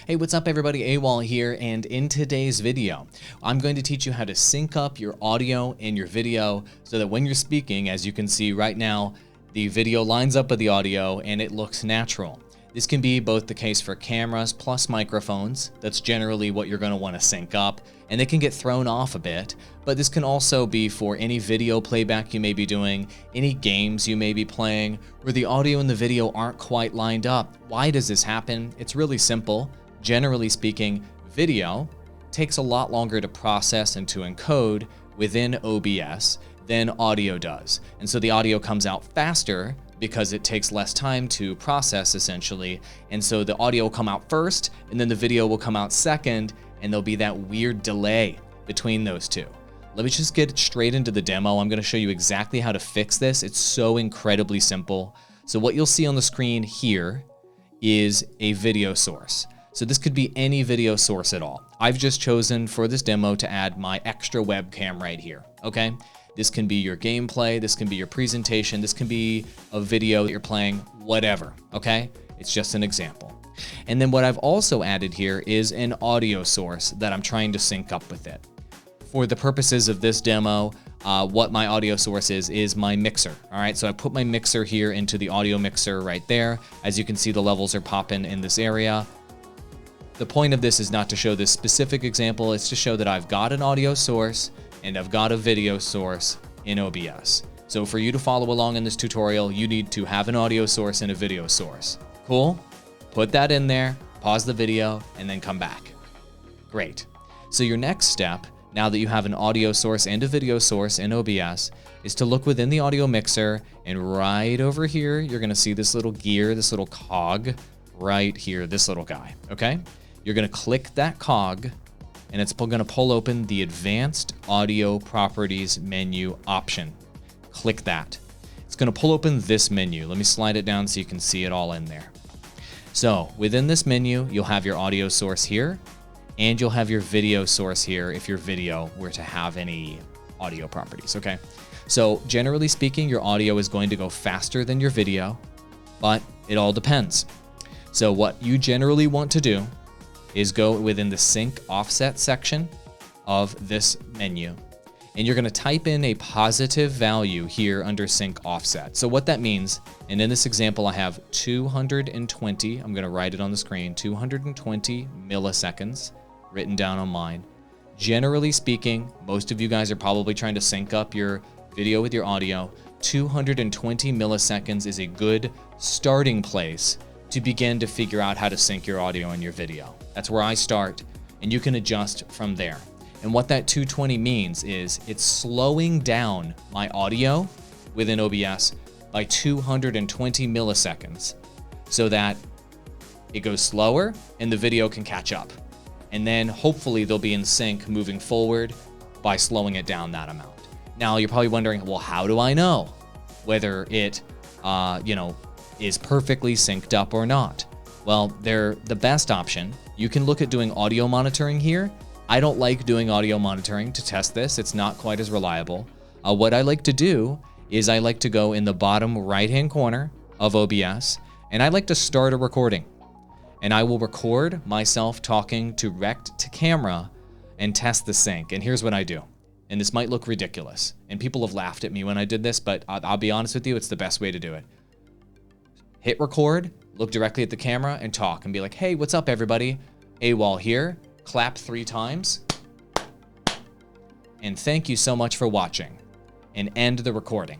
Hey, what's up everybody? Awall here, and in today's video, I'm going to teach you how to sync up your audio and your video so that when you're speaking, as you can see right now, the video lines up with the audio and it looks natural. This can be both the case for cameras plus microphones. That's generally what you're going to want to sync up, and they can get thrown off a bit. But this can also be for any video playback you may be doing, any games you may be playing, where the audio and the video aren't quite lined up. Why does this happen? It's really simple. Generally speaking, video takes a lot longer to process and to encode within OBS than audio does. And so the audio comes out faster because it takes less time to process essentially. And so the audio will come out first and then the video will come out second, and there'll be that weird delay between those two. Let me just get straight into the demo. I'm going to show you exactly how to fix this. It's so incredibly simple. So what you'll see on the screen here is a video source. So this could be any video source at all. I've just chosen for this demo to add my extra webcam right here, okay? This can be your gameplay, this can be your presentation, this can be a video that you're playing, whatever, okay? It's just an example. And then what I've also added here is an audio source that I'm trying to sync up with it. For the purposes of this demo, what my audio source is my mixer, all right? So I put my mixer here into the audio mixer right there. As you can see, the levels are popping in this area. The point of this is not to show this specific example, it's to show that I've got an audio source and I've got a video source in OBS. So for you to follow along in this tutorial, you need to have an audio source and a video source. Cool? Put that in there, pause the video, and then come back. Great. So your next step, now that you have an audio source and a video source in OBS, is to look within the audio mixer, and right over here, you're gonna see this little gear, this little cog right here, this little guy, okay? You're gonna click that cog, and it's gonna pull open the Advanced Audio Properties menu option. Click that. It's gonna pull open this menu. Let me slide it down so you can see it all in there. So within this menu, you'll have your audio source here, and you'll have your video source here if your video were to have any audio properties, okay? So generally speaking, your audio is going to go faster than your video, but it all depends. So what you generally want to do is go within the sync offset section of this menu, and you're going to type in a positive value here under sync offset. So what that means, and in this example I have 220, I'm going to write it on the screen, 220 milliseconds written down on mine. Generally speaking, most of you guys are probably trying to sync up your video with your audio. 220 milliseconds is a good starting place to begin to figure out how to sync your audio and your video. That's where I start, and you can adjust from there. And what that 220 means is it's slowing down my audio within OBS by 220 milliseconds so that it goes slower and the video can catch up. And then hopefully they'll be in sync moving forward by slowing it down that amount. Now you're probably wondering, well, how do I know whether it, is perfectly synced up or not? Well, they're the best option. You can look at doing audio monitoring here. I don't like doing audio monitoring to test this. It's not quite as reliable. What I like to do is I like to go in the bottom right-hand corner of OBS, and I like to start a recording. And I will record myself talking direct to camera and test the sync. And here's what I do. And this might look ridiculous, and people have laughed at me when I did this, but I'll be honest with you, it's the best way to do it. Hit record, look directly at the camera, and talk and be like, hey, what's up everybody? Awall here. Clap 3 times. And thank you so much for watching. And end the recording.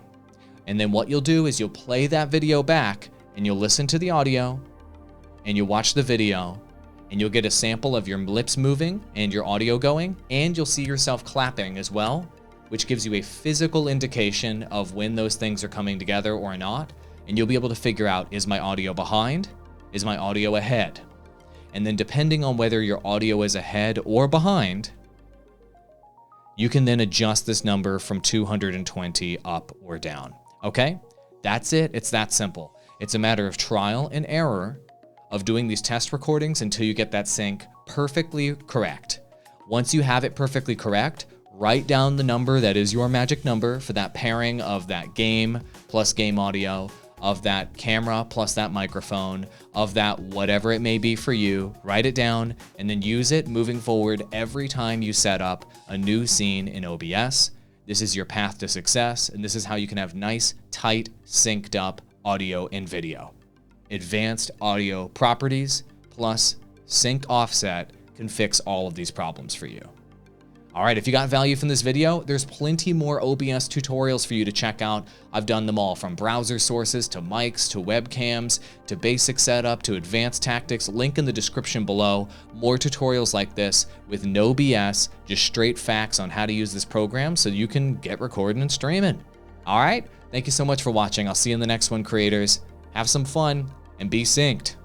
And then what you'll do is you'll play that video back, and you'll listen to the audio, and you'll watch the video, and you'll get a sample of your lips moving and your audio going, and you'll see yourself clapping as well, which gives you a physical indication of when those things are coming together or not. And you'll be able to figure out, is my audio behind? Is my audio ahead? And then depending on whether your audio is ahead or behind, you can then adjust this number from 220 up or down. Okay? That's it. It's that simple. It's a matter of trial and error of doing these test recordings until you get that sync perfectly correct. Once you have it perfectly correct, write down the number that is your magic number for that pairing of that game plus game audio. of that camera plus that microphone, of that whatever it may be for you. Write it down and then use it moving forward every time you set up a new scene in OBS. This is your path to success, and this is how you can have nice, tight, synced up audio and video. Advanced audio properties plus sync offset can fix all of these problems for you. All right, if you got value from this video, there's plenty more OBS tutorials for you to check out. I've done them all, from browser sources to mics to webcams to basic setup to advanced tactics. Link in the description below. More tutorials like this with no BS, just straight facts on how to use this program so you can get recording and streaming. All right, thank you so much for watching. I'll see you in the next one, creators. Have some fun and be synced.